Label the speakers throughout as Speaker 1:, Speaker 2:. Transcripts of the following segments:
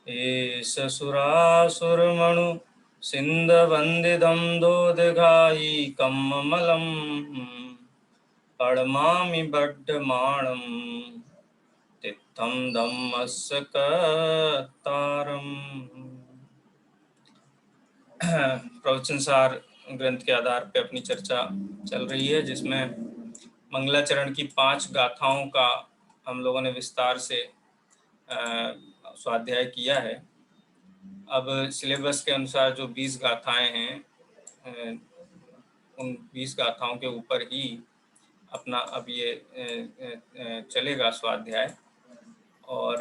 Speaker 1: एष सुरासुरमणु सिन्धवन्दितं दोदघायिकममलं पडमामि बड्डमाणं तित्थं धम्मस्य कर्तारम्। प्रवचन सार ग्रंथ के आधार पर अपनी चर्चा चल रही है, जिसमें मंगलाचरण की 5 गाथाओं का हम लोगों ने विस्तार से स्वाध्याय किया है। अब सिलेबस के अनुसार जो 20 गाथाएं हैं, उन 20 गाथाओं के ऊपर ही अपना अब ये चलेगा स्वाध्याय। और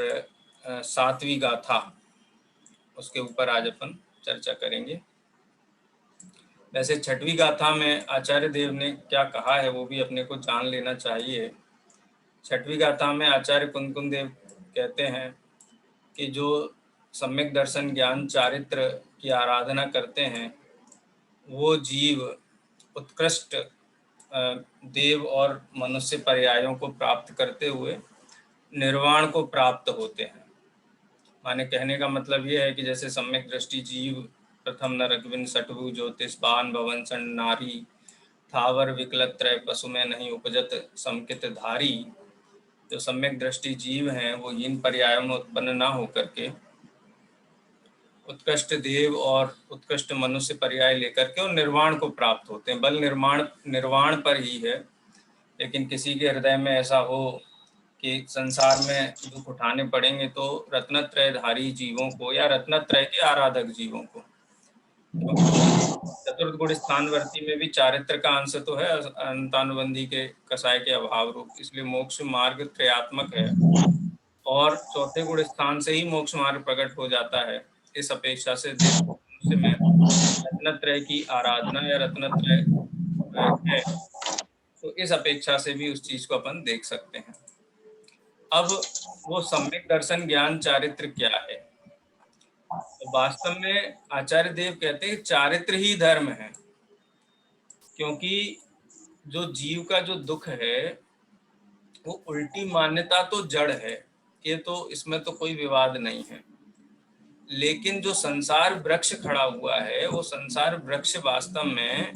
Speaker 1: 7वीं गाथा, उसके ऊपर आज अपन चर्चा करेंगे। वैसे 6वीं गाथा में आचार्य देव ने क्या कहा है वो भी अपने को जान लेना चाहिए। 6वीं गाथा में आचार्य कुंदकुंद देव कहते हैं कि जो सम्यक दर्शन ज्ञान चारित्र की आराधना करते हैं वो जीव उत्कृष्ट देव और मनुष्य पर्यायों को प्राप्त करते हुए निर्वाण को प्राप्त होते हैं। माने कहने का मतलब ये है कि जैसे सम्यक दृष्टि जीव प्रथम नरकविन सटभु ज्योतिषबान भवन सन नारी थावर विकलत त्रय पशु में नहीं उपजत समकित धारी। जो सम्यक दृष्टि जीव हैं वो इन पर्यायों में उत्पन्न ना होकर के उत्कृष्ट देव और उत्कृष्ट मनुष्य पर्याय लेकर के और निर्वाण को प्राप्त होते हैं। बल निर्वाण पर ही है, लेकिन किसी के हृदय में ऐसा हो कि संसार में दुख उठाने पड़ेंगे तो रत्नत्रयधारी जीवों को या रत्नत्रय के आराधक जीवों को, चतुर्थ गुण स्थानवर्ती में भी चारित्र का अंश तो है अंतानुबंधी के कसाय के अभाव रूप, इसलिए मोक्ष मार्ग त्रयात्मक है और चौथे गुण स्थान से ही मोक्ष मार्ग प्रकट हो जाता है। इस अपेक्षा से मनुष्य में रत्नत्रय की आराधना या रत्नत्रय है, तो इस अपेक्षा से भी उस चीज को अपन देख सकते हैं। अब वो सम्यक दर्शन ज्ञान चारित्र क्या है? तो वास्तव में आचार्य देव कहते हैं चारित्र ही धर्म है, क्योंकि जो जीव का जो दुख है वो उल्टी मान्यता तो जड़ है, ये तो इसमें तो कोई विवाद नहीं है। लेकिन जो संसार वृक्ष खड़ा हुआ है वो संसार वृक्ष वास्तव में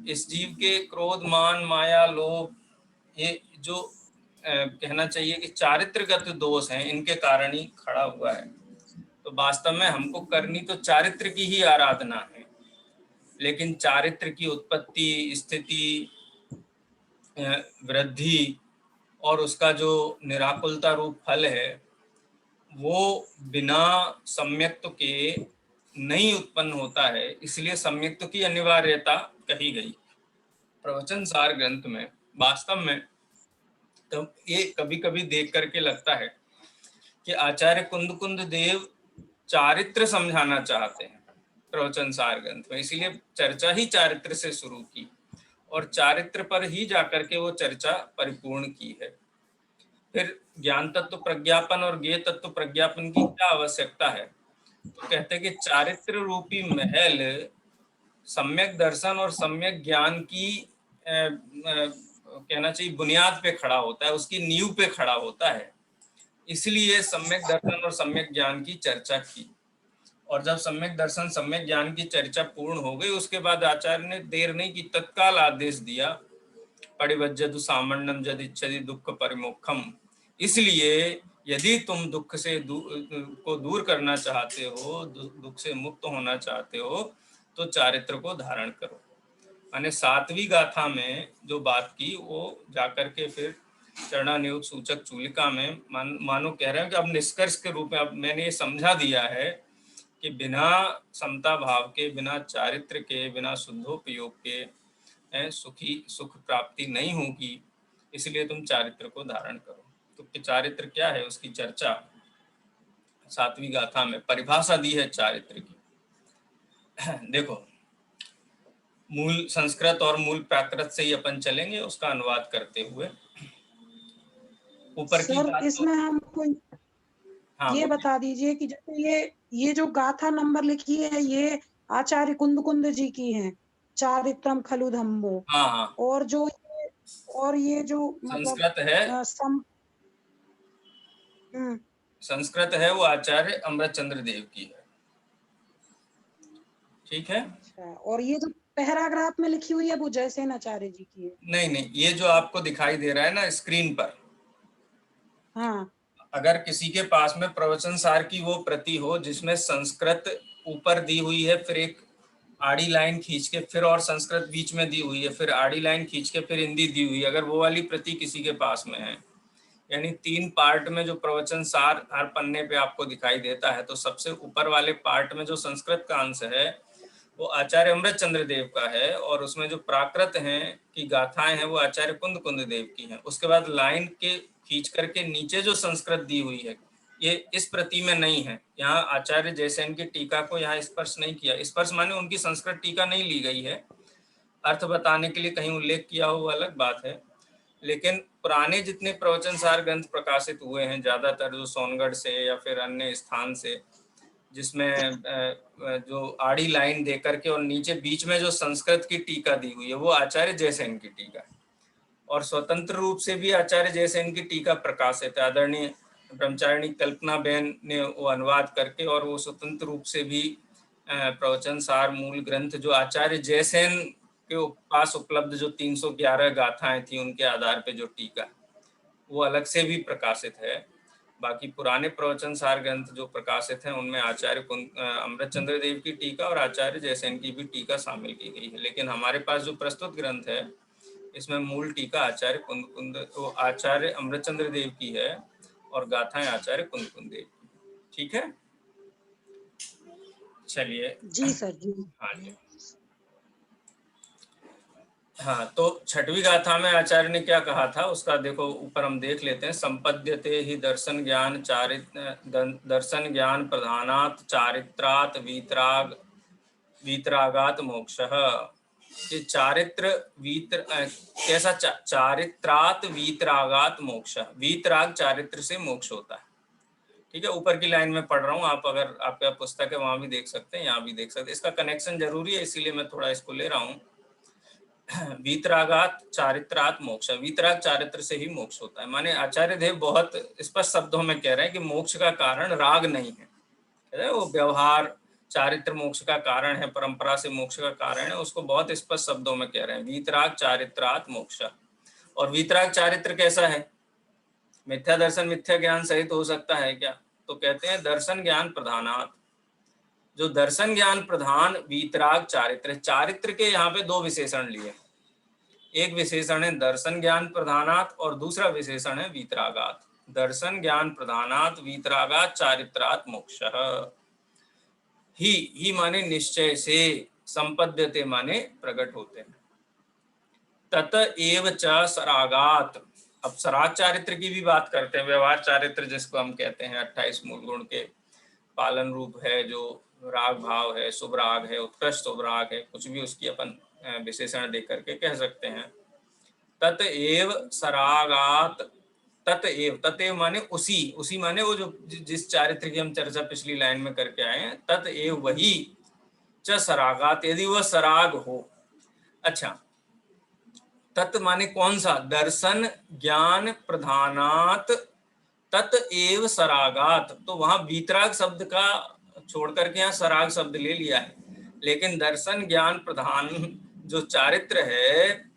Speaker 1: इस जीव के क्रोध मान माया लोभ, ये जो कहना चाहिए कि चारित्रगत दोष हैं, इनके कारण ही खड़ा हुआ है। तो वास्तव में हमको करनी तो चारित्र की ही आराधना है, लेकिन चारित्र की उत्पत्ति स्थिति वृद्धि और उसका जो निराकुलता रूप फल है वो बिना सम्यक्त्व के नहीं उत्पन्न होता है, इसलिए सम्यक्त्व की अनिवार्यता कही गई प्रवचन सार ग्रंथ में। वास्तव में तो ये कभी कभी देख करके लगता है कि आचार्य कुंद देव चारित्र समझाना चाहते हैं प्रवचन सार ग्रंथ में, इसीलिए चर्चा ही चारित्र से शुरू की और चारित्र पर ही जाकर के वो चर्चा परिपूर्ण की है। फिर ज्ञान तत्व प्रज्ञापन और ज्ञेय तत्व प्रज्ञापन की क्या आवश्यकता है? तो कहते हैं कि चारित्र रूपी महल सम्यक दर्शन और सम्यक ज्ञान की कहना चाहिए बुनियाद पे खड़ा होता है, उसकी नींव पे खड़ा होता है। इसलिए सम्यक दर्शन और सम्यक ज्ञान की चर्चा की, और जब सम्यक दर्शन सम्यक ज्ञान की चर्चा पूर्ण हो गई उसके बाद आचार्य ने देर नहीं की, तत्काल आदेश दिया परिवज्जतु सामण्यम यदि इच्छति दुख परिमोक्षम। इसलिए यदि तुम दुख से को दूर करना चाहते हो, दुख से मुक्त होना चाहते हो, तो चारित्र को धारण करो। मैंने 7वीं गाथा में जो बात की वो जाकर के फिर चरणानुयोग सूचक चूलिका में मानो कह रहे हैं कि अब निष्कर्ष के रूप में अब मैंने ये समझा दिया है कि बिना समता भाव के, बिना चारित्र के, बिना शुद्धोपयोग के सुख प्राप्ति नहीं होगी, इसलिए तुम चारित्र को धारण करो। तो चारित्र क्या है उसकी चर्चा 7वीं गाथा में परिभाषा दी है चारित्र की। देखो, मूल संस्कृत और मूल प्राकृत से ही अपन चलेंगे उसका अनुवाद करते हुए। ऊपर की बात
Speaker 2: इसमें हमको ये बता दीजिए कि जैसे ये जो गाथा नंबर लिखी है ये आचार्य कुंद जी की है, चारित्रम खलु धम्मो।
Speaker 1: हाँ।
Speaker 2: और ये जो
Speaker 1: संस्कृत है, संस्कृत है वो आचार्य अमृतचंद्र देव की है। ठीक है।
Speaker 2: अच्छा, और ये जो पैराग्राफ में लिखी हुई है वो जयसेन आचार्य जी की है?
Speaker 1: नहीं नहीं, ये जो आपको दिखाई दे रहा है ना स्क्रीन पर,
Speaker 2: हाँ,
Speaker 1: अगर किसी के पास में प्रवचन सार की वो प्रति हो जिसमें संस्कृत ऊपर दी हुई है, फिर एक आड़ी लाइन खींच के, फिर और संस्कृत बीच में दी हुई है, फिर आड़ी लाइन खींच के, फिर हिंदी दी हुई है, अगर वो वाली प्रति किसी के पास में है, यानी 3 पार्ट में जो प्रवचन सार हर पन्ने पे आपको दिखाई देता है, तो सबसे ऊपर वाले पार्ट में जो संस्कृत का अंश है वो आचार्य अमृतचंद्र देव का है, और उसमें जो प्राकृत हैं की गाथाएं हैं वो आचार्य कुंद कुंद देव की हैं। उसके बाद लाइन के खींच करके नीचे जो संस्कृत दी हुई है ये इस प्रति में नहीं है। यहाँ आचार्य जयसेन की टीका को यहाँ स्पर्श नहीं किया। स्पर्श माने उनकी संस्कृत टीका नहीं ली गई है, अर्थ बताने के लिए कहीं उल्लेख किया हो वो अलग बात है। लेकिन पुराने जितने प्रवचन सार ग्रंथ प्रकाशित हुए हैं, ज्यादातर जो सोनगढ़ से या फिर अन्य स्थान से, जिसमें जो आड़ी लाइन दे करके और नीचे बीच में जो संस्कृत की टीका दी हुई है वो आचार्य जयसेन की टीका है, और स्वतंत्र रूप से भी आचार्य जयसेन की टीका प्रकाशित है। आदरणीय ब्रह्मचारिणी कल्पना बहन ने वो अनुवाद करके, और वो स्वतंत्र रूप से भी प्रवचन सार मूल ग्रंथ जो आचार्य जयसेन के पास उपलब्ध जो 311 गाथाएं थी उनके आधार पे जो टीका वो अलग से भी प्रकाशित है। बाकी पुराने प्रवचन सार ग्रंथ जो प्रकाशित हैं उनमें आचार्य अमृतचंद्र देव की टीका और आचार्य जयसेन की भी टीका शामिल की गई है। लेकिन हमारे पास जो प्रस्तुत ग्रंथ है इसमें मूल टीका आचार्य कुंद कुंद तो आचार्य अमृतचंद्र देव की है और गाथाएं आचार्य कुंद कुंद देव की। ठीक है, चलिए।
Speaker 2: जी सर जी।
Speaker 1: हाँ जी, हाँ, तो छठवीं गाथा में आचार्य ने क्या कहा था उसका देखो ऊपर हम देख लेते हैं। संपद्यते ही दर्शन ज्ञान दर्शन ज्ञान प्रधानात चारित्रात वीतरागात मोक्षः। ये चारित्र कैसा चारित्रात वीतरागात मोक्षः, वीतराग चारित्र से मोक्ष होता है। ठीक है, ऊपर की लाइन में पढ़ रहा हूँ, आप अगर आपका पुस्तक है वहां भी देख सकते हैं, यहाँ भी देख सकते हैं। इसका कनेक्शन जरूरी है इसीलिए मैं थोड़ा इसको ले रहा हूँ। वीतरागात चारित्रात मोक्ष, वीतराग चारित्र से ही मोक्ष होता है। माने आचार्य देव बहुत स्पष्ट शब्दों में कह रहे हैं कि मोक्ष का कारण राग नहीं है, वो व्यवहार चारित्र मोक्ष का कारण है, परंपरा से मोक्ष का कारण है, उसको बहुत स्पष्ट शब्दों में कह रहे हैं, वीतराग चारित्रात मोक्ष। और वीतराग चारित्र कैसा है? मिथ्या दर्शन मिथ्या ज्ञान सहित हो सकता है क्या? तो कहते हैं दर्शन ज्ञान प्रधानात, जो दर्शन ज्ञान प्रधान वीतराग चारित्र, चारित्र के यहाँ पे 2 विशेषण लिए, एक विशेषण है दर्शन ज्ञान प्रधानात और दूसरा विशेषण है वीतरागात। दर्शन ज्ञान प्रधानात वीतरागात चारित्रात मोक्षः। ही माने निश्चय से, संपद्यते माने प्रकट होते हैं, तत एव च सरागात। अब सराग चारित्र की भी बात करते हैं, व्यवहार चारित्र जिसको हम कहते हैं 28 मूल गुण के पालन रूप है, जो राग भाव है, शुभ राग है, उत्कृष्ट शुभ राग है, कुछ भी उसकी अपन विशेषण दे करके कह सकते हैं। तत एव सरागात, तत एव माने उसी माने वो जो जिस चारित्र की हम चर्चा पिछली लाइन में करके आए हैं, तत एव वही, च सरागात यदि वह सराग हो। अच्छा, तत् माने कौन सा? दर्शन ज्ञान प्रधानात तत एव सरागात। तो वहां वीतराग शब्द का छोड़ करके यहाँ सराग शब्द ले लिया है, लेकिन दर्शन ज्ञान प्रधान जो चारित्र है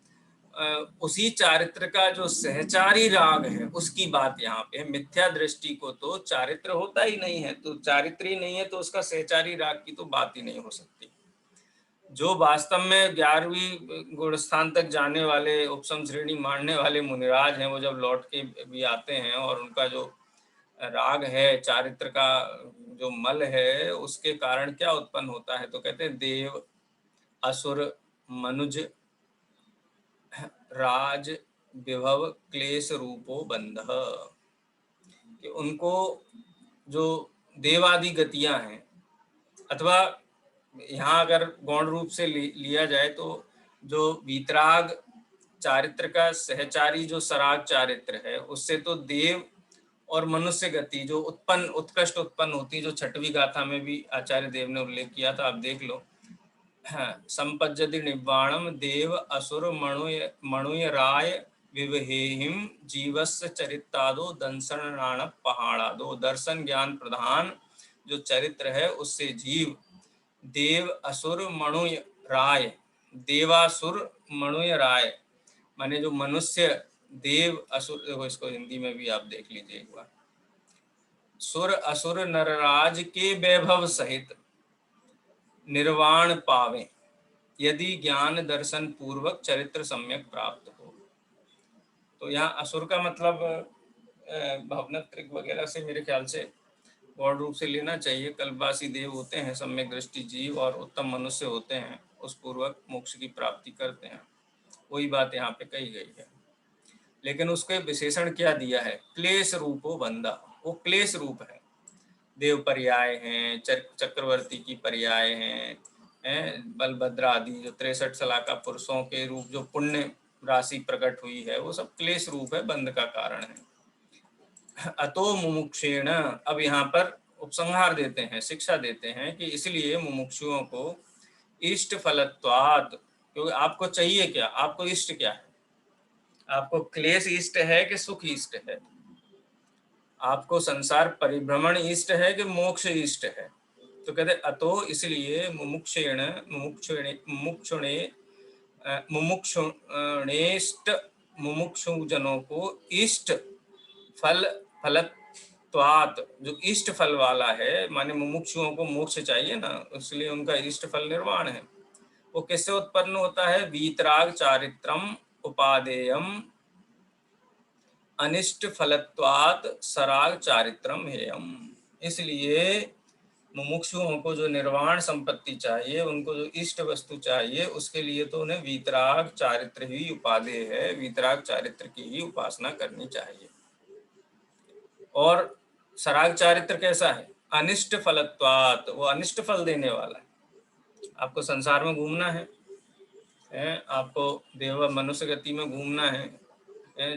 Speaker 1: उसी चारित्र का जो सहचारी राग है उसकी बात यहाँ पे है। मिथ्या दृष्टि को तो चारित्र होता ही नहीं है, तो चारित्र ही नहीं है तो उसका सहचारी राग की तो बात ही नहीं हो सकती। जो वास्तव में 11वीं गुण स्थान तक जाने वाले उपसम श्रेणी मानने वाले मुनिराज हैं, वो जब लौट के भी आते हैं और उनका जो राग है चारित्र का जो मल है उसके कारण क्या उत्पन्न होता है, तो कहते हैं देव असुर मनुज राज विभव क्लेश रूपो बंध, कि उनको जो देवादि गतियां हैं, अथवा यहाँ अगर गौण रूप से लिया जाए तो जो वीतराग चारित्र का सहचारी जो सराग चारित्र है उससे तो देव और मनुष्य गति जो उत्कृष्ट उत्पन्न होती, जो छठवीं गाथा में भी आचार्य देव ने उल्लेख किया था, आप देख लो। संपज्जति निवाणम देव असुर मणुय राय विवहेहिम जीवस्य चरितादो दंसनाण पहाड़ादो। दर्शन ज्ञान प्रधान जो चरित्र है उससे जीव देव असुर मणुय राय, देवासुर मणुय राय माने जो मनुष्य देव असुर, देखो इसको हिंदी में भी आप देख लीजिए एक बार। सुर असुर नरराज के वैभव सहित निर्वाण पावे, यदि ज्ञान दर्शन पूर्वक चरित्र सम्यक प्राप्त हो। तो यहाँ असुर का मतलब भावनात्रिक वगैरह से मेरे ख्याल से गौण रूप से लेना चाहिए। कल्पवासी देव होते हैं, सम्यक दृष्टि जीव और उत्तम मनुष्य होते हैं, उस पूर्वक मोक्ष की प्राप्ति करते हैं। वही बात यहाँ पे कही गई है। लेकिन उसके विशेषण क्या दिया है? क्लेश रूपो बंदा, वो क्लेश रूप है। देव पर्याय हैं, चक्रवर्ती की पर्याय हैं, बलभद्र आदि जो 63 सलाका पुरुषों के रूप जो पुण्य राशि प्रकट हुई है, वो सब क्लेश रूप है, बंध का कारण है। अतो मुमुक्षेण, अब यहाँ पर उपसंहार देते हैं, शिक्षा देते हैं कि इसलिए मुमुक्षुओं को इष्ट फलत्वात्, क्योंकि आपको चाहिए क्या, आपको इष्ट क्या है? आपको क्लेश इष्ट है कि सुख इष्ट है? आपको संसार परिभ्रमण इष्ट है कि मोक्ष इष्ट है? तो कहते अतो, इसलिए मुमुक्षेण मुमुक्षुणेष्ट मुमुक्षुजनों को इष्ट फलत्वात्, जो इष्ट फल वाला है, माने मुमुक्षुओं को मोक्ष चाहिए ना, इसलिए उनका इष्ट फल निर्वाण है। वो किससे उत्पन्न होता है? वीतराग चारित्रम उपादेयम अनिष्ट फलत्वात् सराग चारित्रम हेयम। इसलिए मुमुक्षुओं को जो निर्वाण संपत्ति चाहिए, उनको जो इष्ट वस्तु चाहिए, उसके लिए तो उन्हें वीतराग चारित्र ही उपादेय है, वीतराग चारित्र की ही उपासना करनी चाहिए। और सराग चारित्र कैसा है? अनिष्ट फलत्वात्, वो अनिष्ट फल देने वाला है। आपको संसार में घूमना है, आपको देव मनुष्य गति में घूमना है,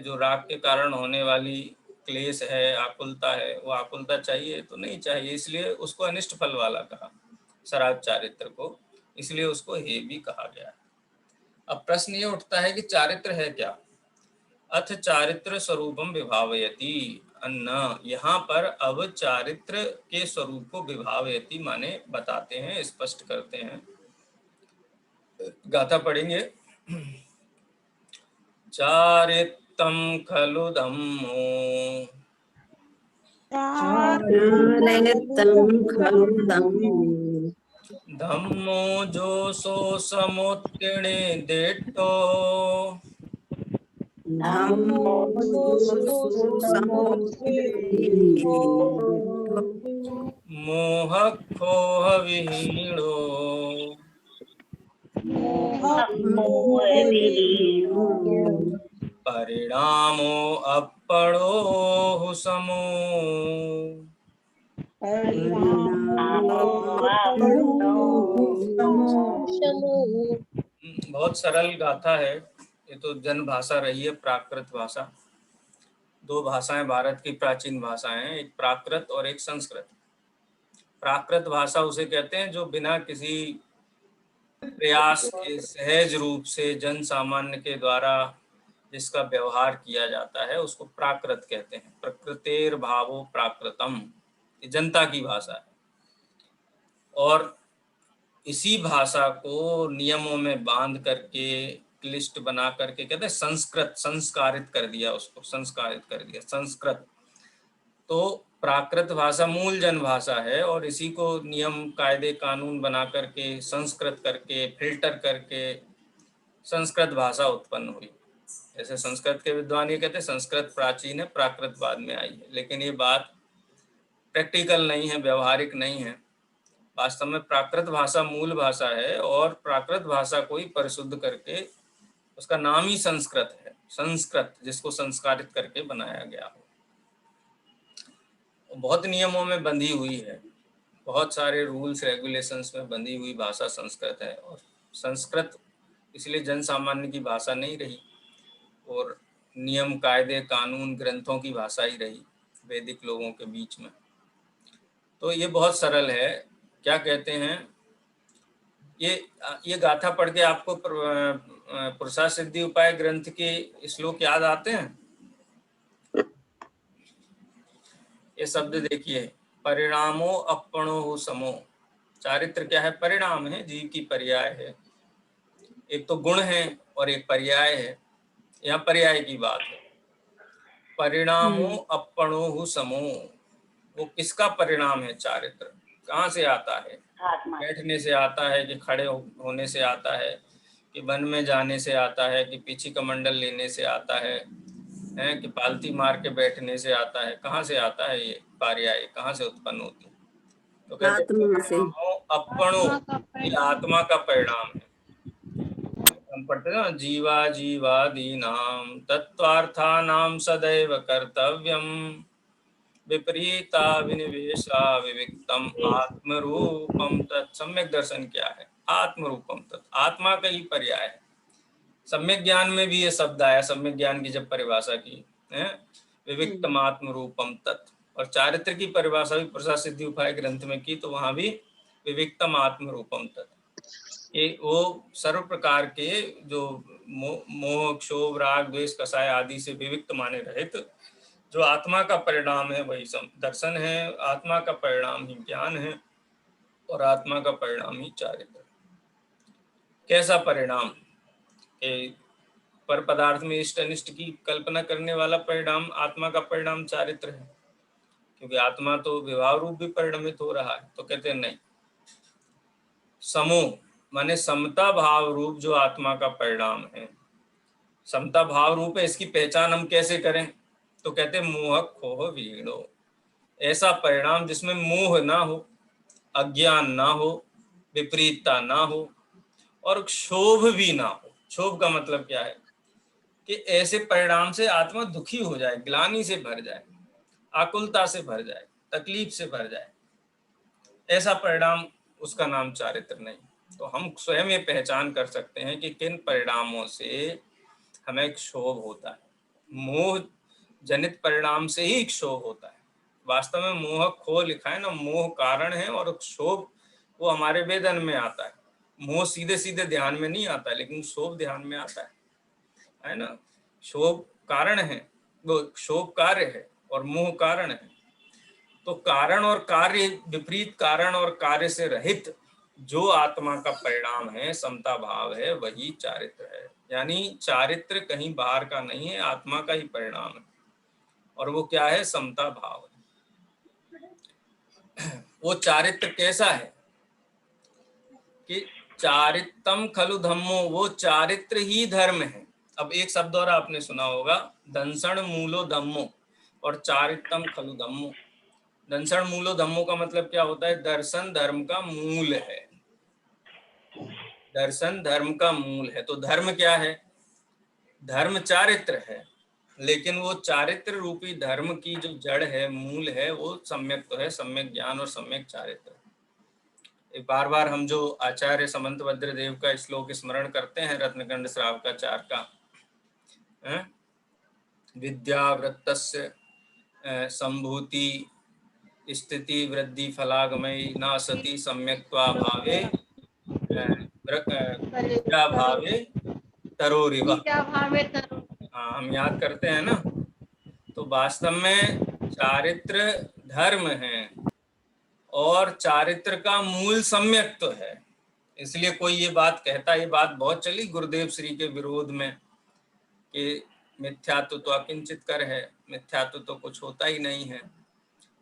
Speaker 1: जो राग के कारण होने वाली क्लेश है, आकुलता है, वो आकुलता चाहिए तो नहीं चाहिए, इसलिए उसको अनिष्ट फल वाला कहा सराग चारित्र को, इसलिए उसको हे भी कहा गया। अब प्रश्न ये उठता है कि चारित्र है क्या? अथ चारित्र स्वरूपम विभावयति अन्न, यहाँ पर अब चारित्र के स्वरूप को विभावयति माने बताते हैं, स्पष्ट करते हैं। गाथा पढ़ेंगे। चारित्रं खलु धम्मो, धम्मो जो सो समुत्तीर्णे दिट्ठो, मोह खोह विहीणो, परिणामो अपरो समो। बहुत सरल गाथा है ये, तो जन भाषा रही है, प्राकृत भाषा। दो भाषाएं भारत की प्राचीन भाषाएं हैं, एक प्राकृत और एक संस्कृत। प्राकृत भाषा उसे कहते हैं जो बिना किसी प्रयास के सहज रूप से जन सामान्य के द्वारा जिसका व्यवहार किया जाता है, उसको प्राकृत कहते हैं। प्रकृतेर भावो प्राकृतम, ये जनता की भाषा है। और इसी भाषा को नियमों में बांध करके, क्लिष्ट बना करके कहते हैं संस्कृत, संस्कारित कर दिया उसको, संस्कारित कर दिया संस्कृत। तो प्राकृत भाषा मूल जन भाषा है, और इसी को नियम कायदे कानून बना करके, संस्कृत करके, फिल्टर करके संस्कृत भाषा उत्पन्न हुई। जैसे संस्कृत के विद्वान ये कहते हैं संस्कृत प्राचीन है, प्राकृत बाद में आई है, लेकिन ये बात प्रैक्टिकल नहीं है, व्यवहारिक नहीं है। वास्तव में प्राकृत भाषा मूल भाषा है, और प्राकृत भाषा को ही परिशुद्ध करके उसका नाम ही संस्कृत है, संस्कृत जिसको संस्कारित करके बनाया गया हो। बहुत नियमों में बंधी हुई है, बहुत सारे रूल्स रेगुलेशंस में बंधी हुई भाषा संस्कृत है। और संस्कृत इसलिए जन सामान्य की भाषा नहीं रही, और नियम कायदे कानून ग्रंथों की भाषा ही रही वैदिक लोगों के बीच में। तो ये बहुत सरल है। क्या कहते हैं ये गाथा पढ़ के आपको पुरुषार्थ सिद्धि उपाय ग्रंथ के श्लोक याद आते हैं? ये शब्द देखिए, परिणामो अपणो समो। चारित्र क्या है? परिणाम है, जीव की पर्याय है। एक तो गुण है और एक पर्याय है। यहाँ पर्याय की बात है। परिणामो अपणो समो, वो किसका परिणाम है? चारित्र। कहाँ से आता है? बैठने से आता है कि खड़े होने से आता है कि वन में जाने से आता है कि पीछे कमंडल लेने से आता है कि पालती मार के बैठने से आता है? कहाँ से आता है ये पर्याय? कहाँ से उत्पन्न होती है? तो कहते हैं अपणो, ये आत्मा का परिणाम है। हम पढ़ते हैं ना, जीवा जीवादीनां तत्वार्थानां सदैव कर्तव्यम विपरीता विनिवेशा विविक्तम आत्मरूपम तत्। सम्यक दर्शन क्या है? आत्मरूपम तत्, आत्मा का ही पर्याय है। सम्यक ज्ञान में भी ये शब्द आया, सम्यक ज्ञान की जब परिभाषा की है, विविक्तम आत्मरूपम तत्। और चारित्र की परिभाषा भी पुरुषार्थ सिद्धि उपाय ग्रंथ में की, तो वहां भी विविक्तम आत्मरूपम तत्। ये वो सर्व प्रकार के जो मोह क्षोभ राग द्वेष कसाय आदि से विविक्त माने रहित जो आत्मा का परिणाम है वही दर्शन है। आत्मा का परिणाम ही ज्ञान है और आत्मा का परिणाम ही चारित्र। कैसा परिणाम? पर पदार्थ में इष्ट अनिष्ट की कल्पना करने वाला परिणाम आत्मा का परिणाम चारित्र है, क्योंकि आत्मा तो विभाव रूप भी परिणमित हो रहा है। तो कहते हैं नहीं, समूह माने समता भाव रूप जो आत्मा का परिणाम है, समता भाव रूप है। इसकी पहचान हम कैसे करें? तो कहते हैं मोह खोह वीणो, ऐसा परिणाम जिसमें मोह ना हो, अज्ञान ना हो, विपरीतता ना हो और क्षोभ भी ना हो। क्षोभ का मतलब क्या है? कि ऐसे परिणाम से आत्मा दुखी हो जाए, ग्लानि से भर जाए, आकुलता से भर जाए, तकलीफ से भर जाए, ऐसा परिणाम, उसका नाम चारित्र नहीं। तो हम स्वयं ये पहचान कर सकते हैं कि किन परिणामों से हमें क्षोभ होता है। मोह जनित परिणाम से ही क्षोभ होता है। वास्तव में मोह खो लिखा है ना, मोह कारण है और क्षोभ वो हमारे वेदन में आता है। मोह सीधे सीधे ध्यान में नहीं आता, लेकिन क्षोभ ध्यान में आता है ना। क्षोभ कारण है, वो क्षोभ कार्य है और मोह कारण है। तो कारण और कार्य, विपरीत कारण और कार्य से रहित जो आत्मा का परिणाम है, समता भाव है, वही चारित्र है। यानी चारित्र कहीं बाहर का नहीं है, आत्मा का ही परिणाम है। और वो क्या है? समता भाव है। वो चारित्र कैसा है कि चारित्रम खलु धम्मो, वो चारित्र ही धर्म है। अब एक शब्द और आपने सुना होगा, दंसण मूलो धम्मो और चारित्रम खलु धम्मो। दंसण मूलो धम्मो का मतलब क्या होता है? दर्शन धर्म का मूल है। दर्शन धर्म का मूल है। तो धर्म क्या है? धर्म चारित्र है, लेकिन वो चारित्र रूपी धर्म की जो जड़ है, मूल है, वो सम्यक तो है, सम्यक ज्ञान और सम्यक चारित्र। एक बार बार हम जो आचार्य समंत भद्रदेव का श्लोक स्मरण करते हैं, रत्नखंड श्रावकाचार का, विद्यावृत्तस्य संभूति स्थिति वृद्धि फलागमयी न सती सम्यक्त्वा भावे विद्या भावे तरोरिव। हाँ, हम याद करते हैं ना। तो वास्तव में चारित्र धर्म है और चारित्र का मूल सम्यक्त्व तो है। इसलिए कोई ये बात कहता, ये बात बहुत चली गुरुदेव श्री के विरोध में कि मिथ्यात्व तो अकिंचित कर है, मिथ्यात्व तो कुछ होता ही नहीं है,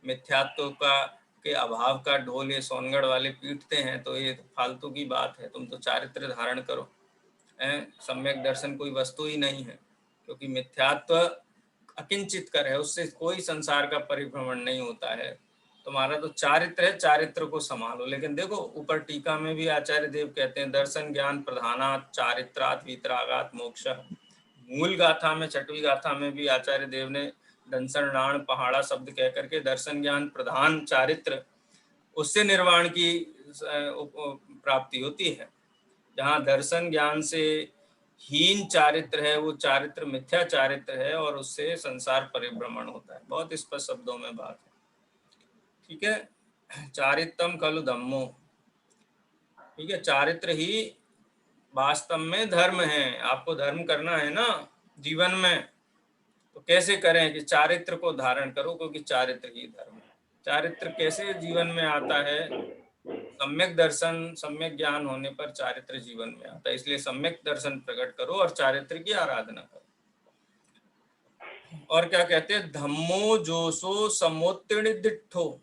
Speaker 1: मिथ्यात्व का के अभाव का ढोल ये सोनगढ़ वाले पीटते हैं, तो ये फालतू की बात है, तुम तो चारित्र धारण करो। सम्यक दर्शन कोई वस्तु ही नहीं है, क्योंकि मिथ्यात्व अकिंचित कर है, उससे कोई संसार का परिभ्रमण नहीं होता है। तुम्हारा तो चारित्र है, चारित्र को संभालो। लेकिन देखो ऊपर टीका में भी आचार्य देव कहते हैं, दर्शन ज्ञान प्रधानात् चारित्रात् वीतरागात् मोक्ष। मूल गाथा में, छठवीं गाथा में भी आचार्य देव ने दंसन नाण पहाड़ा शब्द कह करके दर्शन ज्ञान प्रधान चारित्र, उससे निर्वाण की प्राप्ति होती है। जहाँ दर्शन ज्ञान से हीन चारित्र है, वो चारित्र मिथ्या चारित्र है और उससे संसार परिभ्रमण होता है। बहुत स्पष्ट शब्दों में बात है। ठीक है। चारित्रम खलु धम्मो ठीक है, चारित्र ही वास्तव में धर्म है। आपको धर्म करना है ना जीवन में, तो कैसे करें कि चारित्र को धारण करो, क्योंकि चारित्र ही धर्म है। चारित्र कैसे जीवन में आता है? सम्यक दर्शन, सम्यक ज्ञान होने पर चारित्र जीवन में आता है। इसलिए सम्यक दर्शन प्रकट करो और चारित्र की आराधना करो। और क्या कहते हैं? धम्मो जोसो समोत्तीर्ण दिट्ठो।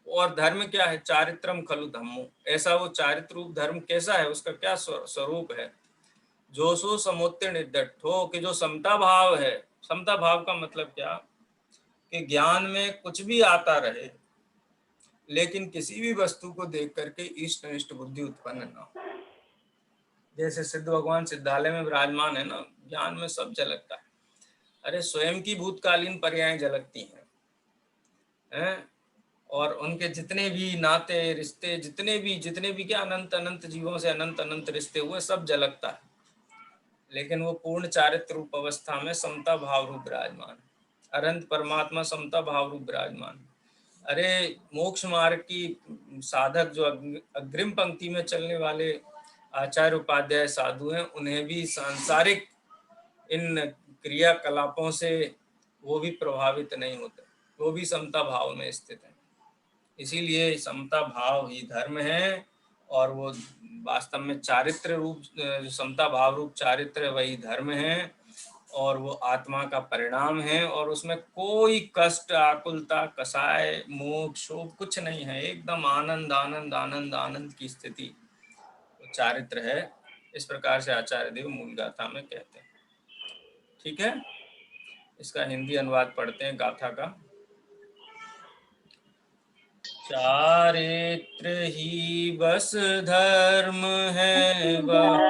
Speaker 1: और धर्म क्या है? चारित्रम खलु धम्मो। ऐसा वो चारित्र रूप धर्म कैसा है, उसका क्या स्वरूप है? जोसो समोत्तीर्ण दिट्ठो, कि जो समता भाव है। समता भाव का मतलब क्या? कि ज्ञान में कुछ भी आता रहे, लेकिन किसी भी वस्तु को देख करके इष्ट अनिष्ट बुद्धि उत्पन्न न हो। जैसे सिद्ध भगवान सिद्धालय में विराजमान है ना, ज्ञान में सब झलकता है। अरे स्वयं की भूतकालीन पर्यायें झलकती हैं, और उनके जितने भी नाते रिश्ते, जितने भी क्या अनंत अनंत जीवों से अनंत अनंत रिश्ते हुए, सब झलकता है। लेकिन वो पूर्ण चारित्र रूप अवस्था में समता भाव रूप विराजमान, अनंत परमात्मा समता भाव रूप विराजमान। अरे मोक्ष मार्ग की साधक जो अग्रिम पंक्ति में चलने वाले आचार्य उपाध्याय साधु हैं, उन्हें भी सांसारिक इन क्रियाकलापों से वो भी प्रभावित नहीं होते, वो भी समता भाव में स्थित है। इसीलिए समता भाव ही धर्म है, और वो वास्तव में चारित्र रूप, समता भाव रूप चारित्र वही धर्म है, और वो आत्मा का परिणाम है। और उसमें कोई कष्ट, आकुलता, कसाय, मोक्ष, शोक कुछ नहीं है। एकदम आनंद आनंद आनंद आनंद की स्थिति तो चारित्र है। इस प्रकार से आचार्य देव मूल गाथा में कहते हैं। ठीक है, इसका हिंदी अनुवाद पढ़ते हैं गाथा का। चारित्र ही बस धर्म है, वह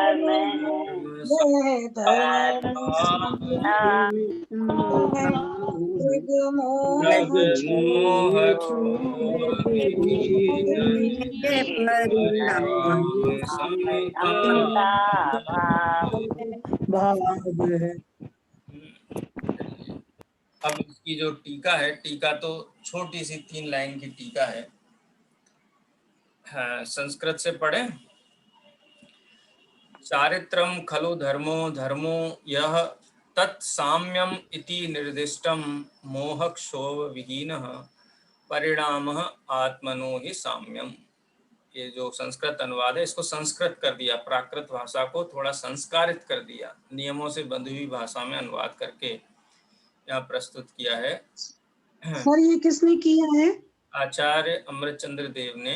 Speaker 1: अब इसकी जो टीका है, टीका तो छोटी सी 3 लाइन की टीका है। हाँ, संस्कृत से पढ़ें। चारित्रम खलु धर्मो धर्मो यह तत्साम्यम इति निर्दिष्टम मोहक्षोभ विहीनः परिणामः आत्मनो ही साम्यम। ये जो संस्कृत अनुवाद है, इसको संस्कृत कर दिया, प्राकृत भाषा को थोड़ा संस्कारित कर दिया, नियमों से बंधी हुई भाषा में अनुवाद करके यहाँ प्रस्तुत किया है।
Speaker 2: सर ये किसने किया है?
Speaker 1: आचार्य अमृतचंद्र देव ने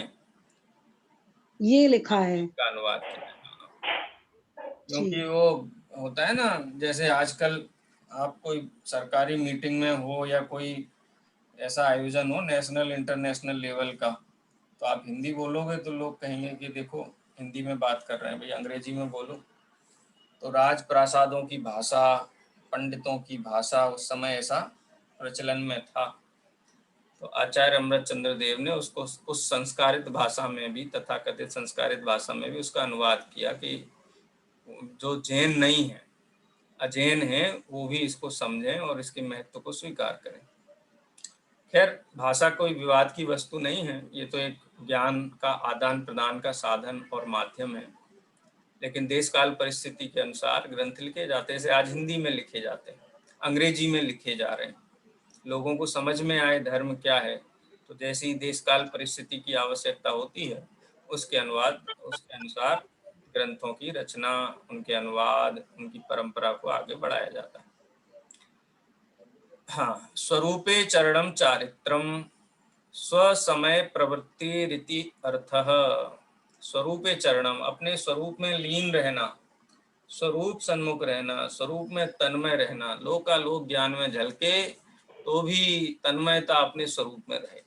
Speaker 2: ये लिखा है
Speaker 1: का अनुवाद किया। क्योंकि वो होता है ना, जैसे आजकल आप कोई सरकारी मीटिंग में हो या कोई ऐसा आयोजन हो नेशनल इंटरनेशनल लेवल का, तो आप हिंदी बोलोगे तो लोग कहेंगे कि देखो हिंदी में बात कर रहे हैं, भाई अंग्रेजी में बोलो। तो राजप्रासादों की भाषा, पंडितों की भाषा उस समय ऐसा प्रचलन में था। तो आचार्य अमृतचंद्र देव ने उसको उस संस्कारित भाषा में भी, तथाकथित संस्कारित भाषा में भी उसका अनुवाद किया कि जो जैन नहीं है, अजैन है, वो भी इसको समझें और इसके महत्व को स्वीकार करें। खैर, भाषा कोई विवाद की वस्तु नहीं है, ये तो एक ज्ञान का आदान प्रदान का साधन और माध्यम है। लेकिन देश काल परिस्थिति के अनुसार ग्रंथ लिखे जाते हैं। जैसे आज हिंदी में लिखे जाते हैं, अंग्रेजी में लिखे जा रहे हैं, लोगों को समझ में आए धर्म क्या है। तो जैसी देश काल परिस्थिति की आवश्यकता होती है, उसके अनुसार ग्रंथों की रचना, उनके अनुवाद, उनकी परंपरा को आगे बढ़ाया जाता है। हाँ, स्वरूपे चरणम चारित्रम स्वसमय प्रवृत्ति रीति अर्थः। स्वरूपे चरणम, अपने स्वरूप में लीन रहना, स्वरूप सन्मुख रहना, स्वरूप में तन्मय रहना, लोकालोक ज्ञान में झलके तो भी तन्मयता अपने स्वरूप में रहे।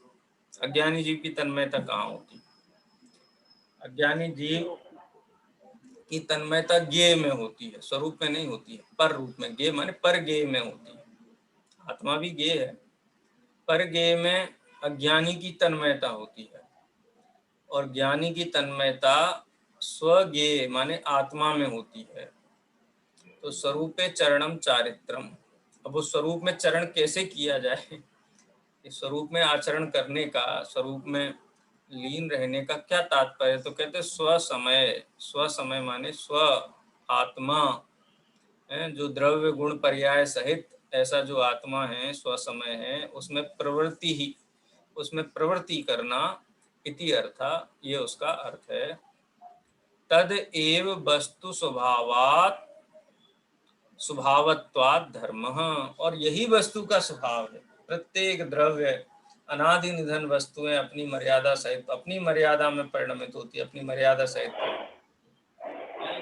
Speaker 1: अज्ञानी जीव की तन्मयता कहाँ होती? अज्ञानी जीव की तन्मयता ज्ञेय में होती है, स्वरूप में नहीं होती है, पर रूप में। ज्ञेय माने पर ज्ञेय में होती है। आत्मा भी ज्ञेय है, पर ज्ञेय में अज्ञानी की तन्मयता होती है, और ज्ञानी की तन्मयता स्वज्ञेय माने आत्मा में होती है। तो स्वरूपे चरणम चारित्रम। अब उस स्वरूप में चरण कैसे किया जाए? इस स्वरूप में आचरण करने का, स्वरूप में लीन रहने का क्या तात्पर्य? तो कहते स्व समय, स्व समय माने स्व आत्मा है, जो द्रव्य गुण पर्याय सहित ऐसा जो आत्मा है, स्व समय है, उसमें प्रवृत्ति ही, उसमें प्रवृत्ति करना इति अर्थ, ये उसका अर्थ है। तद एव वस्तु स्वभावात् स्वभावत्वात् धर्म, और यही वस्तु का स्वभाव है। प्रत्येक द्रव्य, अनादि निधन वस्तुएं अपनी मर्यादा सहित, अपनी मर्यादा में परिणमित होती है, अपनी मर्यादा सहित।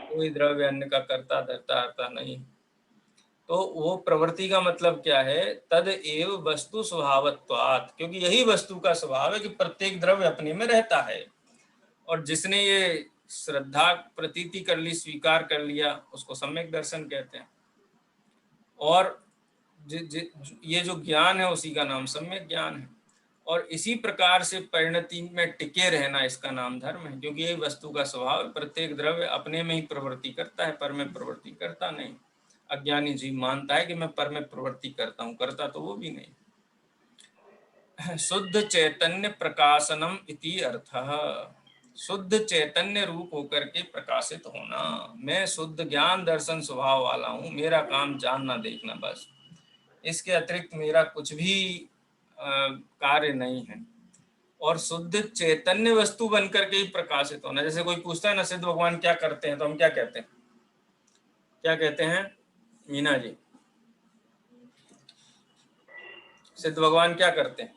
Speaker 1: कोई द्रव्य अन्य का करता धरता हरता नहीं। तो वो प्रवृत्ति का मतलब क्या है? तद एव वस्तु स्वभावत्वात्, क्योंकि यही वस्तु का स्वभाव है कि प्रत्येक द्रव्य अपने में रहता है। और जिसने ये श्रद्धा प्रतीति कर ली, स्वीकार कर लिया, उसको सम्यक दर्शन कहते हैं। और ये जो ज्ञान है उसी का नाम सम्यक ज्ञान है। और इसी प्रकार से परिणति में टिके रहना, इसका नाम धर्म है, क्योंकि ये वस्तु का स्वभाव, प्रत्येक द्रव्य अपने में ही प्रवृत्ति करता है, पर में प्रवृत्ति करता नहीं। अज्ञानी जीव मानता है कि मैं पर में प्रवृत्ति करता हूँ, करता तो वो भी नहीं। शुद्ध चैतन्य प्रकाशनम इति अर्थः, शुद्ध चैतन्य रूप होकर के प्रकाशित होना। मैं शुद्ध ज्ञान दर्शन स्वभाव वाला हूँ, मेरा काम जानना देखना बस, इसके अतिरिक्त मेरा कुछ भी कार्य नहीं है। और शुद्ध चैतन्य वस्तु बनकर के ही प्रकाशित होना। जैसे कोई पूछता है ना, सिद्ध भगवान क्या करते हैं, तो हम क्या कहते हैं? क्या कहते हैं मीना जी? सिद्ध भगवान क्या करते हैं?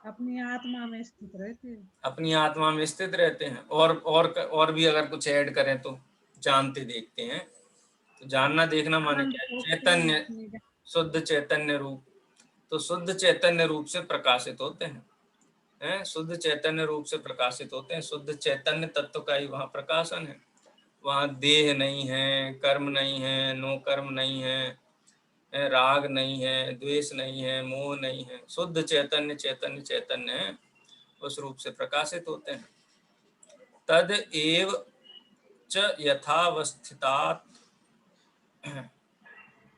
Speaker 2: अपनी आत्मा में स्थित रहते हैं।
Speaker 1: अपनी आत्मा में स्थित रहते हैं। और भी अगर कुछ ऐड करें तो जानते देखते हैं। तो जानना देखना माने क्या है? चैतन्य, शुद्ध चैतन्य रूप। तो शुद्ध चैतन्य रूप से प्रकाशित होते हैं, शुद्ध चैतन्य रूप से प्रकाशित होते हैं। शुद्ध चैतन्य तत्व का ही वहाँ प्रकाशन है। वहाँ देह नहीं है, कर्म नहीं है, नो कर्म नहीं है, राग नहीं है, द्वेष नहीं है, मोह नहीं है। शुद्ध चैतन्य चैतन्य चैतन्य है, उस रूप से प्रकाशित होते हैं। तद एव च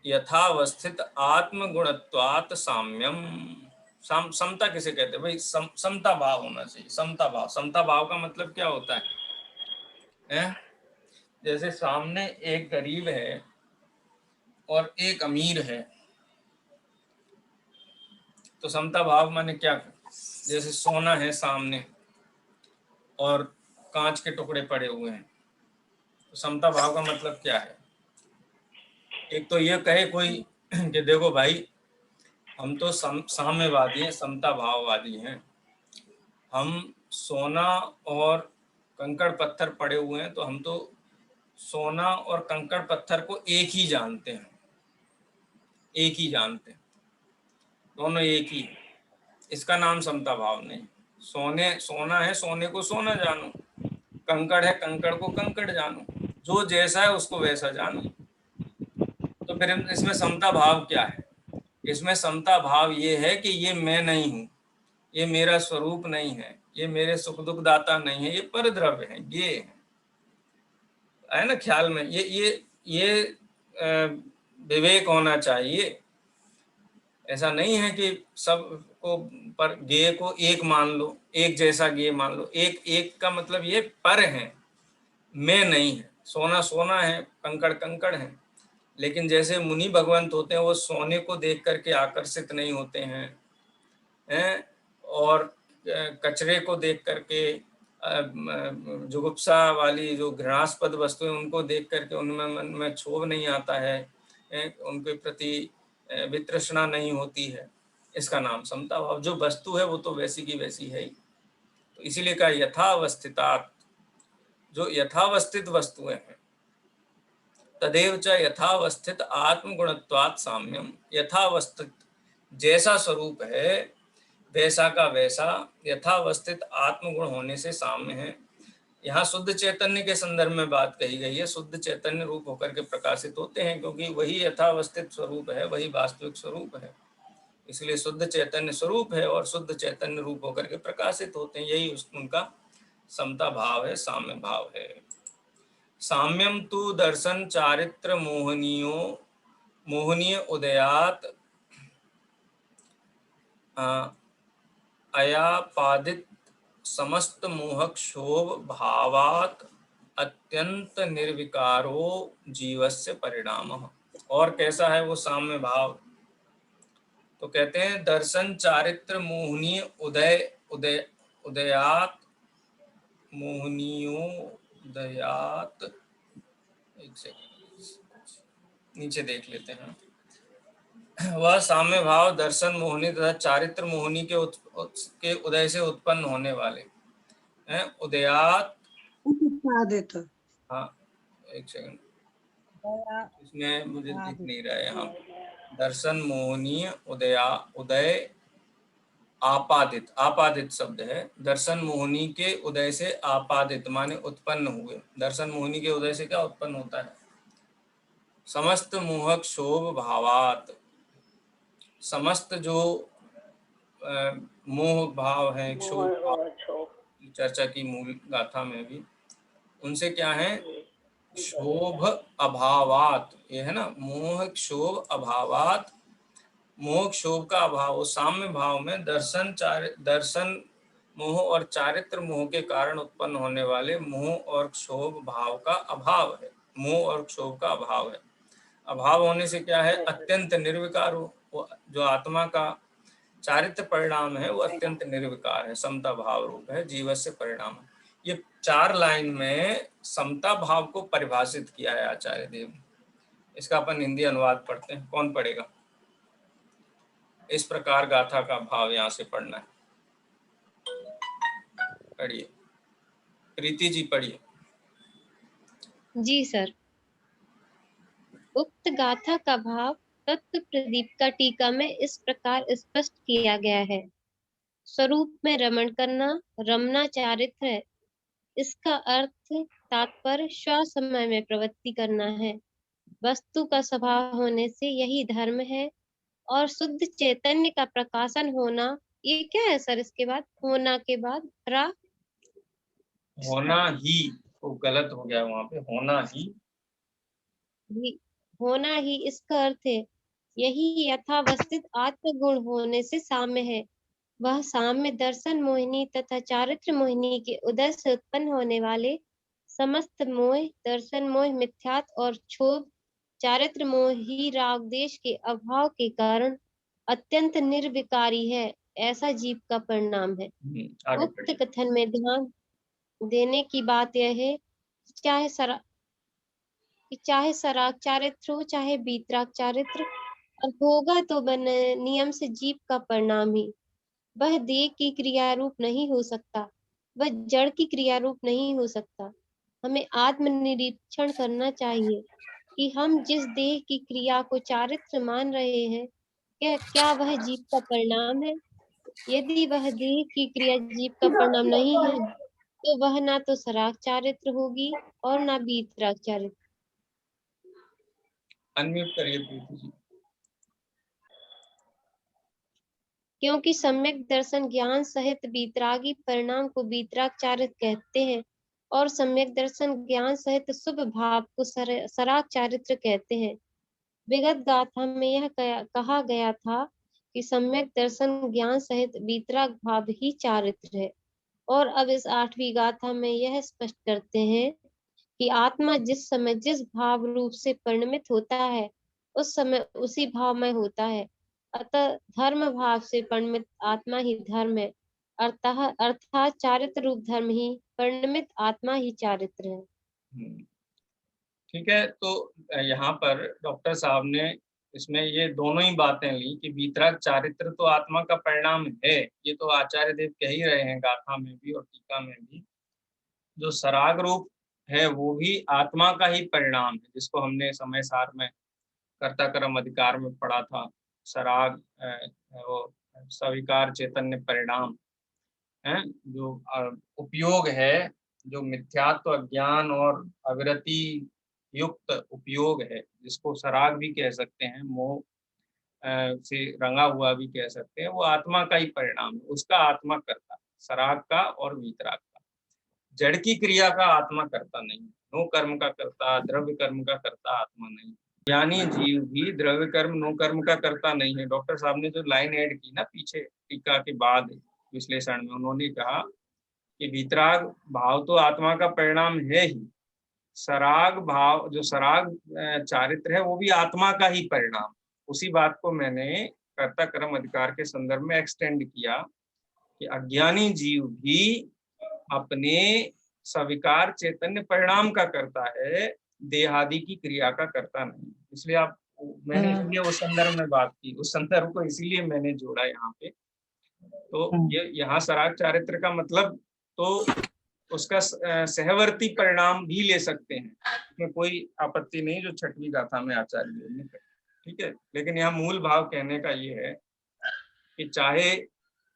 Speaker 1: यथावस्थित आत्मगुणत्वात् साम्यम। समता किसे कहते हैं भाई? समता भाव होना चाहिए। समता भाव, समता भाव का मतलब क्या होता है? जैसे सामने एक गरीब है और एक अमीर है, तो समता भाव माने क्या? जैसे सोना है सामने और कांच के टुकड़े पड़े हुए हैं, तो समता भाव का मतलब क्या है? एक तो ये कहे कोई कि देखो भाई, हम तो साम्यवादी हैं, समता भाववादी हैं। हम सोना और कंकड़ पत्थर पड़े हुए हैं, तो हम तो सोना और कंकड़ पत्थर को एक ही जानते हैं, एक ही जानते हैं, दोनों एक ही है। इसका नाम समता भाव नहीं। सोना है, सोने को सोना जानो, कंकड़ है, कंकड़ को कंकड़ जानो, जो जैसा है उसको वैसा जानो। तो फिर इसमें समता भाव क्या है? इसमें समता भाव ये है कि ये मैं नहीं हूँ, ये मेरा स्वरूप नहीं है, ये मेरे सुख दुख दाता नहीं है, ये पर द्रव्य है। ये है ना ख्याल में, ये विवेक होना चाहिए। ऐसा नहीं है कि सबको पर गेय को एक मान लो, एक जैसा गेय मान लो। एक एक का मतलब ये पर है, मैं नहीं है। सोना सोना है, कंकड़ कंकड़ है। लेकिन जैसे मुनि भगवंत होते हैं, वो सोने को देख करके आकर्षित नहीं होते हैं, और कचरे को देख करके, जुगुप्सा वाली जो घृणास्पद वस्तुएं, उनको देख करके उनमें मन में क्षोभ नहीं आता है, उनके प्रति वितृष्णा नहीं होती है। इसका नाम समता भाव। जो वस्तु है वो तो वैसी की वैसी है ही। तो इसीलिए कहा यथावस्थितात्, जो यथावस्थित वस्तुएं हैं। तदेव च यथावस्थित आत्मगुणत्वात् साम्यम, यथावस्थित जैसा स्वरूप है वैसा का वैसा यथावस्थित आत्मगुण होने से साम्य है। यहाँ शुद्ध चैतन्य के संदर्भ में बात कही गई है। शुद्ध चैतन्य रूप होकर के प्रकाशित होते हैं, क्योंकि वही यथावस्थित स्वरूप है, वही वास्तविक स्वरूप है। इसलिए शुद्ध चैतन्य स्वरूप है और शुद्ध चैतन्य रूप होकर के प्रकाशित होते हैं। यही उनका समता भाव है, साम्य भाव है। साम्यम तु दर्शन चारित्र मोहनीय उदयात अयापादित समस्त मोहक शोभ भावात अत्यंत निर्विकारो जीवस्य परिणामः। और कैसा है वो साम्य भाव? तो कहते हैं दर्शन चारित्र मोहनीय उदयात मोहनियोदयात, एक सेकंड नीचे देख लेते हैं। वह साम्य भाव दर्शन मोहनी तथा चारित्र मोहनी के उदय से उत्पन्न होने वाले हैं। उदयात,
Speaker 2: उत्पादित,
Speaker 1: हाँ एक सेकंड, इसमें मुझे दिख नहीं रहा है यहाँ। दर्शन मोहनीय उदय आपादित, आपादित शब्द है। दर्शन मोहनी के उदय से आपादित माने उत्पन्न हुए। दर्शन मोहनी के उदय से क्या उत्पन्न होता है? समस्त मोहक शोभ भावात, समस्त जो मोह भाव है, क्षोभ भाव, चर्चा की मूल गाथा में भी, उनसे क्या है? क्षोभ अभावात, ये है ना, मोह क्षोभ अभावात, मोह क्षोभ का अभाव। साम्य भाव में दर्शन मोह और चारित्र मोह के कारण उत्पन्न होने वाले मोह और क्षोभ भाव का अभाव है। मोह और क्षोभ का अभाव है। अभाव होने से क्या है? अत्यंत निर्विकार हो। वो जो आत्मा का चारित्र परिणाम है वो अत्यंत निर्विकार है, समता भाव रूप है, जीवस्य परिणाम। ये 4 लाइन में समता भाव को परिभाषित किया है आचार्य देव ने। इसका अपन हिंदी अनुवाद पढ़ते हैं। कौन पढ़ेगा? इस प्रकार गाथा का भाव यहाँ से पढ़ना है। पढ़िए, प्रीति जी पढ़िए।
Speaker 3: जी सर। उक्त गाथा का भाव तत्व प्रदीप का टीका में इस प्रकार स्पष्ट किया गया है। स्वरूप में रमण करना रमना चारित्र है। इसका अर्थ तात्पर्य स्वसमय में प्रवृत्ति करना है। वस्तु का स्वभाव होने से यही धर्म है। और शुद्ध चैतन्य का प्रकाशन होना, ये क्या है सर? इसके बाद होना के बाद
Speaker 1: होना ही, तो गलत हो गया वहां पे, होना ही
Speaker 3: होना ही इसका अर्थ है। यही यथावस्थित आत्मगुण होने से साम्य है। वह साम्य दर्शन मोहिनी तथा चारित्र मोहिनी के उदय से उत्पन्न होने वाले समस्त मोह, दर्शन मोह मिथ्यात और क्षोभ चारित्र मोह ही राग देश के अभाव के कारण अत्यंत निर्विकारी है, ऐसा जीव का परिणाम है।
Speaker 1: आगे
Speaker 3: उक्त
Speaker 1: पढ़िए।
Speaker 3: कथन में ध्यान देने की बात यह है, चाहे सराग चारित्र हो चाहे बीतराग चारित्र, और होगा तो बने नियम से जीव का परिणाम ही। वह देह की क्रिया रूप नहीं हो सकता, वह जड़ की क्रिया रूप नहीं हो सकता। हमें आत्मनिरीक्षण करना चाहिए कि हम जिस देह की क्रिया को चारित्र मान रहे हैं, क्या वह जीव का परिणाम है? यदि वह देह की क्रिया जीव का परिणाम नहीं है, तो वह ना तो सराग चारित्र होगी और ना बीतराग चारित्र।
Speaker 1: अनम्यूट करिए प्रीति जी।
Speaker 3: क्योंकि सम्यक दर्शन ज्ञान सहित बीतरागी परिणाम को बीतराग चारित्र कहते हैं और सम्यक दर्शन ज्ञान सहित शुभ भाव को सराग चारित्र कहते हैं। विगत गाथा में यह कहा गया था कि सम्यक दर्शन ज्ञान सहित बीतराग भाव ही चारित्र है, और अब इस 8वीं गाथा में यह स्पष्ट करते हैं कि आत्मा जिस समय जिस भाव रूप से परिणमित होता है, उस समय उसी भाव में होता है। अतः धर्म भाव से परिणमित आत्मा ही धर्म है, अर्थात चारित्र रूप धर्म ही परिणमित आत्मा ही चारित्र है।
Speaker 1: ठीक है, तो यहाँ पर डॉक्टर साहब ने इसमें ये दोनों ही बातें ली कि बीतराग चारित्र तो आत्मा का परिणाम है। ये तो आचार्य देव कह ही रहे हैं गाथा में भी और टीका में भी। जो सराग रूप है वो भी आत्मा का ही परिणाम है, जिसको हमने समय सार में कर्ता कर्म अधिकार में पढ़ा था। सराग वो सविकार चैतन्य परिणाम है, जो उपयोग है, जो मिथ्यात्व अज्ञान और अविरति युक्त उपयोग है, जिसको सराग भी कह सकते हैं, मोह से रंगा हुआ भी कह सकते हैं, वो आत्मा का ही परिणाम है। उसका आत्मा करता, सराग का और वीतराग का। जड़ की क्रिया का आत्मा करता नहीं। नो कर्म का करता, द्रव्य कर्म का करता आत्मा नहीं। यानी जीव भी द्रव्य कर्म नो कर्म का करता नहीं है। डॉक्टर साहब ने जो लाइन ऐड की ना पीछे टीका के बाद, विश्लेषण में उन्होंने कहा कि वीतराग भाव तो आत्मा का परिणाम है ही, सराग भाव जो सराग चारित्र है वो भी आत्मा का ही परिणाम। उसी बात को मैंने कर्ता कर्म अधिकार के संदर्भ में एक्सटेंड किया कि अज्ञानी जीव भी अपने स्वीकार चैतन्य परिणाम का करता है, देहादि की क्रिया का करता नहीं। इसलिए मैंने इसलिए उस संदर्भ में बात की, उस संदर्भ को इसीलिए मैंने जोड़ा यहाँ पे। तो ये यहाँ सराग चारित्र का मतलब तो उसका सहवर्ती परिणाम भी ले सकते हैं, इसमें कोई आपत्ति नहीं, जो छठवीं गाथा में आचार्य ने कहा, ठीक है। लेकिन यहाँ मूल भाव कहने का ये है कि चाहे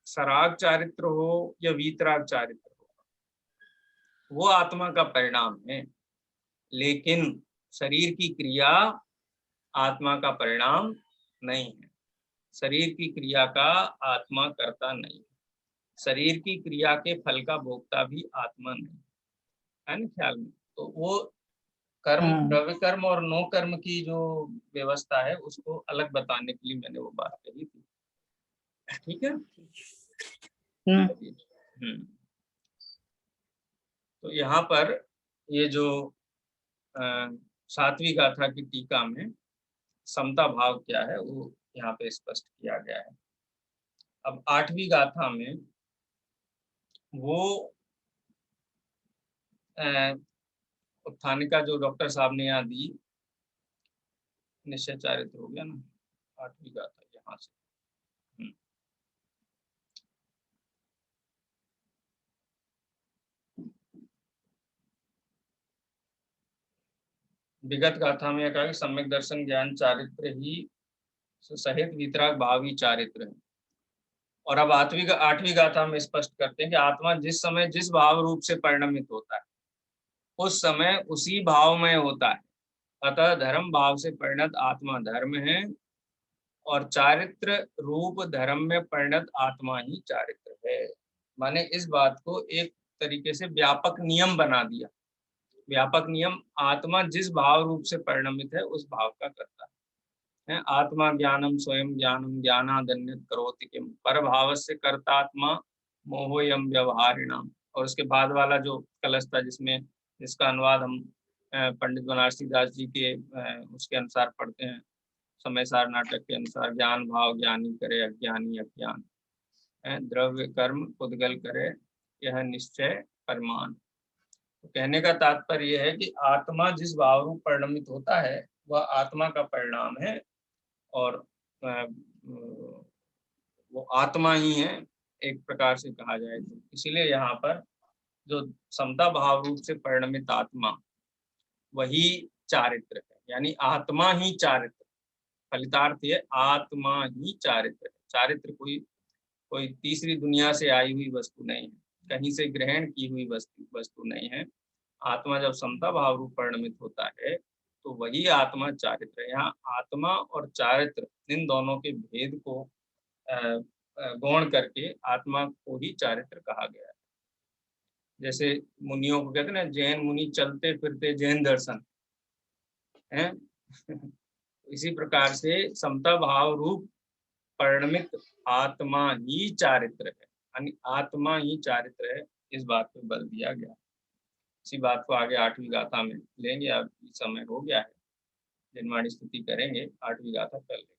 Speaker 1: सराग चारित्र हो या वीतराग चारित्र हो, वो आत्मा का परिणाम है, लेकिन शरीर की क्रिया आत्मा का परिणाम नहीं है। शरीर की क्रिया का आत्मा करता नहीं, शरीर की क्रिया के फल का भोक्ता भी आत्मा नहीं है ना, ख्याल में। तो वो कर्म, द्रव्य कर्म और नो कर्म की जो व्यवस्था है उसको अलग बताने के लिए मैंने वो बात कही थी, ठीक है। तो यहाँ पर ये जो सातवीं गाथा की टीका में समता भाव क्या है वो यहाँ पे स्पष्ट किया गया है। अब आठवीं गाथा में वो उत्थानिका जो डॉक्टर साहब ने यहाँ दी, निश्चय चारित्र हो गया ना, आठवीं गाथा यहाँ से। विगत गाथा में कहा कि सम्यक दर्शन ज्ञान चारित्र ही सहित वीतराग भाव ही चारित्र है। और अब आठवीं गाथा में स्पष्ट करते हैं कि आत्मा जिस समय जिस भाव रूप से परिणमित होता है उस समय उसी भाव में होता है। अतः धर्म भाव से परिणत आत्मा धर्म है और चारित्र रूप धर्म में परिणत आत्मा ही चारित्र है। माने इस बात को एक तरीके से व्यापक नियम बना दिया। व्यापक नियम, आत्मा जिस भाव रूप से परिणमित है उस भाव का करता है। आत्मा ज्ञानम स्वयं ज्ञानम ज्ञानादन्यत करोति किम पर भाव से कर्तात्मा मोहोयम व्यवहारिणाम। और उसके बाद वाला जो कलश था जिसका अनुवाद हम पंडित बनारसी दास जी के उसके अनुसार पढ़ते हैं, समय सार नाटक के अनुसार, ज्ञान भाव ज्ञानी करे अज्ञानी अज्ञान, द्रव्य कर्म पुद्गल करे यह निश्चय परमान। तो कहने का तात्पर्य यह है कि आत्मा जिस भाव रूप परिणमित होता है वह आत्मा का परिणाम है और वो आत्मा ही है एक प्रकार से कहा जाए तो। इसीलिए यहाँ पर जो समता भाव रूप से परिणमित आत्मा वही चारित्र है, यानी आत्मा ही चारित्र। फलितार्थ ये आत्मा ही चारित्र है। चारित्र कोई तीसरी दुनिया से आई हुई वस्तु नहीं है, कहीं से ग्रहण की हुई वस्तु नहीं है। आत्मा जब समता भाव रूप परिणमित होता है तो वही आत्मा चारित्र है। यहाँ आत्मा और चारित्र इन दोनों के भेद को गौण करके आत्मा को ही चारित्र कहा गया है। जैसे मुनियों को कहते हैं ना, जैन मुनि चलते फिरते जैन दर्शन है। इसी प्रकार से समता भाव रूप परिणमित आत्मा ही चारित्र है, यानी आत्मा ही चारित्र है। इस बात पर बल दिया गया। इसी बात को आगे आठवीं गाथा में लेंगे। अब समय हो गया है, जिनवाणी स्तुति करेंगे, आठवीं गाथा कर लेंगे।